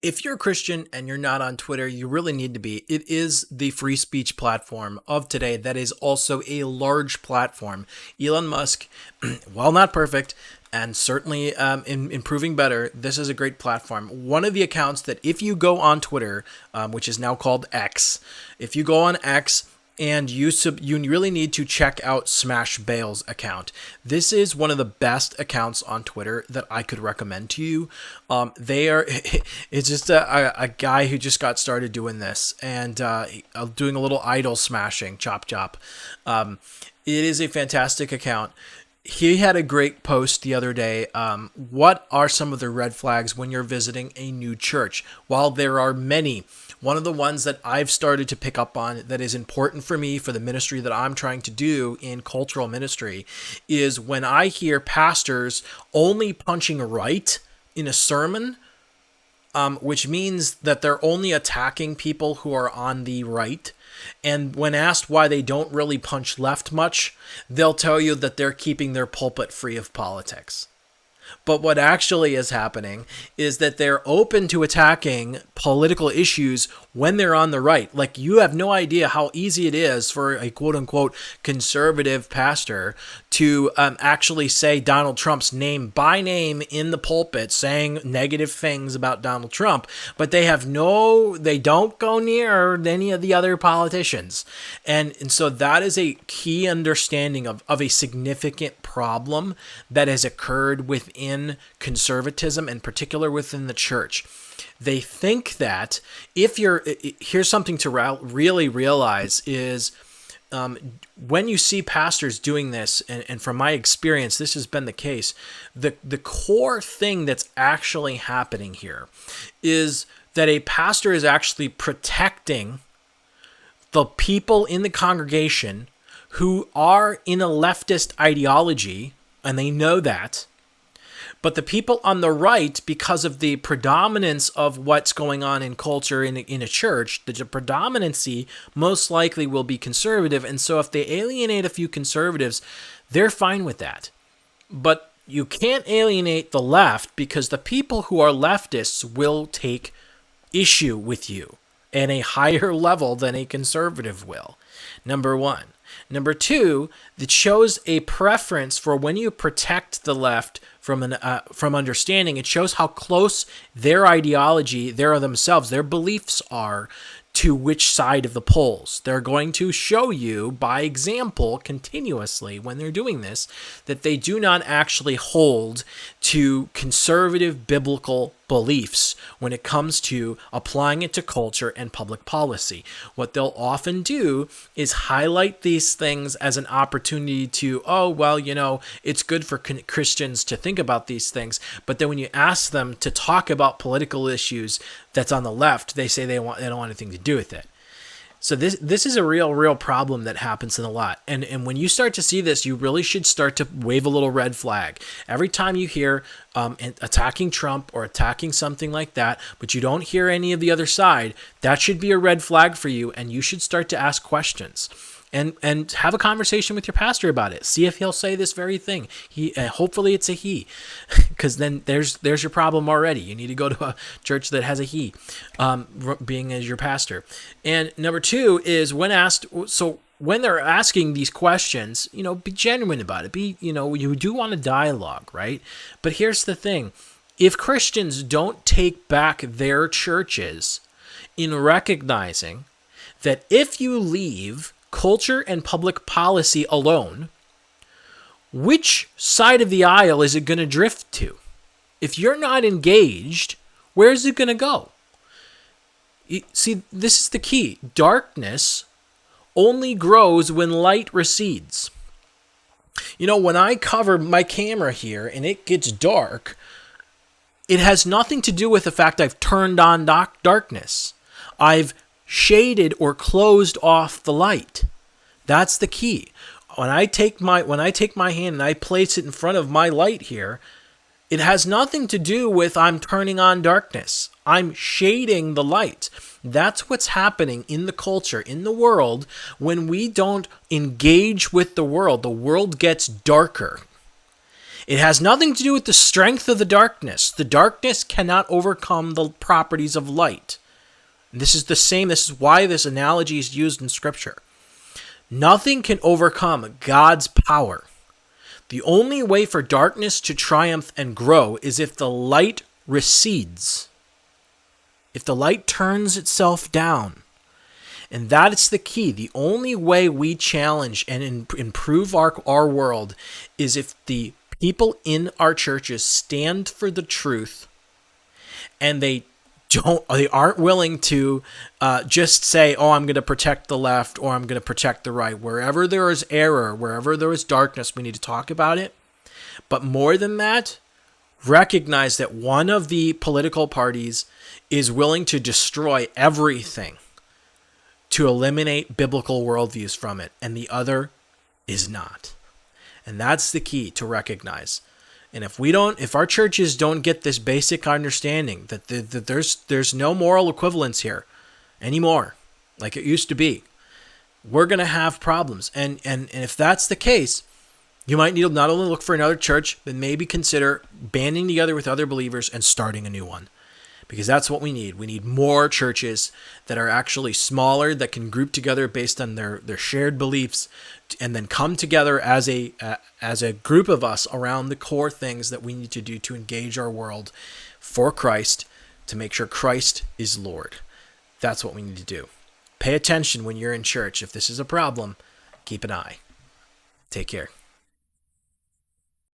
If you're a Christian and you're not on Twitter, you really need to be. It is the free speech platform of today that is also a large platform. Elon Musk, while not perfect, and certainly improving better, this is a great platform. One of the accounts that if you go on Twitter, which is now called X, if you go on X, and you really need to check out Smash Bale's account. This is one of the best accounts on Twitter that I could recommend to you. It's just a guy who just got started doing this and doing a little idol smashing, chop chop. It is a fantastic account. He had a great post the other day. What are some of the red flags when you're visiting a new church? While there are many, one of the ones that I've started to pick up on that is important for me for the ministry that I'm trying to do in cultural ministry is when I hear pastors only punching right in a sermon, which means that they're only attacking people who are on the right. And when asked why they don't really punch left much, they'll tell you that they're keeping their pulpit free of politics. But what actually is happening is that they're open to attacking political issues when they're on the right. Like, you have no idea how easy it is for a quote-unquote conservative pastor to actually say Donald Trump's name by name in the pulpit, saying negative things about Donald Trump, but they don't go near any of the other politicians. And so that is a key understanding of a significant problem that has occurred within conservatism, in particular within the church. They think that here's something to really realize is when you see pastors doing this, and from my experience, this has been the case, the core thing that's actually happening here is that a pastor is actually protecting the people in the congregation who are in a leftist ideology, and they know that. But the people on the right, because of the predominance of what's going on in culture in a church, the predominancy most likely will be conservative. And so if they alienate a few conservatives, they're fine with that. But you can't alienate the left because the people who are leftists will take issue with you at a higher level than a conservative will. Number one. Number two, that shows a preference for when you protect the left from understanding. It shows how close their ideology, their beliefs are to which side of the polls. They're going to show you by example continuously when they're doing this that they do not actually hold to conservative biblical beliefs when it comes to applying it to culture and public policy. What they'll often do is highlight these things as an opportunity to, it's good for Christians to think about these things. But then when you ask them to talk about political issues that's on the left, they say they don't want anything to do with it. So this is a real problem that happens in a lot. And when you start to see this, you really should start to wave a little red flag. Every time you hear attacking Trump or attacking something like that, but you don't hear any of the other side, that should be a red flag for you, and you should start to ask questions. And have a conversation with your pastor about it. See if he'll say this very thing. Hopefully it's a he, because then there's your problem already. You need to go to a church that has a he, being as your pastor. And number two is when they're asking these questions, be genuine about it. You do want a dialogue, right? But here's the thing: if Christians don't take back their churches in recognizing that if you leave culture and public policy alone, which side of the aisle is it going to drift to? If you're not engaged, where is it going to go? See, this is the key. Darkness only grows when light recedes. When I cover my camera here and it gets dark, it has nothing to do with the fact I've turned on darkness. I've shaded or closed off the light. That's the key. When I take my hand and I place it in front of my light here, it has nothing to do with I'm turning on darkness. I'm shading the light. That's what's happening in the culture, in the world. When we don't engage with the world gets darker. It has nothing to do with the strength of the darkness. The darkness cannot overcome the properties of light. This is the same. This is why this analogy is used in Scripture. Nothing can overcome God's power. The only way for darkness to triumph and grow is if the light recedes, if the light turns itself down. And that's the key. The only way we challenge and improve our world is if the people in our churches stand for the truth, and they aren't willing to just say, oh, I'm going to protect the left or I'm going to protect the right. Wherever there is error, wherever there is darkness, we need to talk about it. But more than that, recognize that one of the political parties is willing to destroy everything to eliminate biblical worldviews from it, and the other is not. And that's the key to recognize. And if our churches don't get this basic understanding that there's no moral equivalence here anymore, like it used to be, we're going to have problems. And if that's the case, you might need to not only look for another church, but maybe consider banding together with other believers and starting a new one. Because that's what we need. We need more churches that are actually smaller, that can group together based on their shared beliefs, and then come together as a group of us around the core things that we need to do to engage our world for Christ, to make sure Christ is Lord. That's what we need to do. Pay attention when you're in church. If this is a problem, keep an eye. Take care.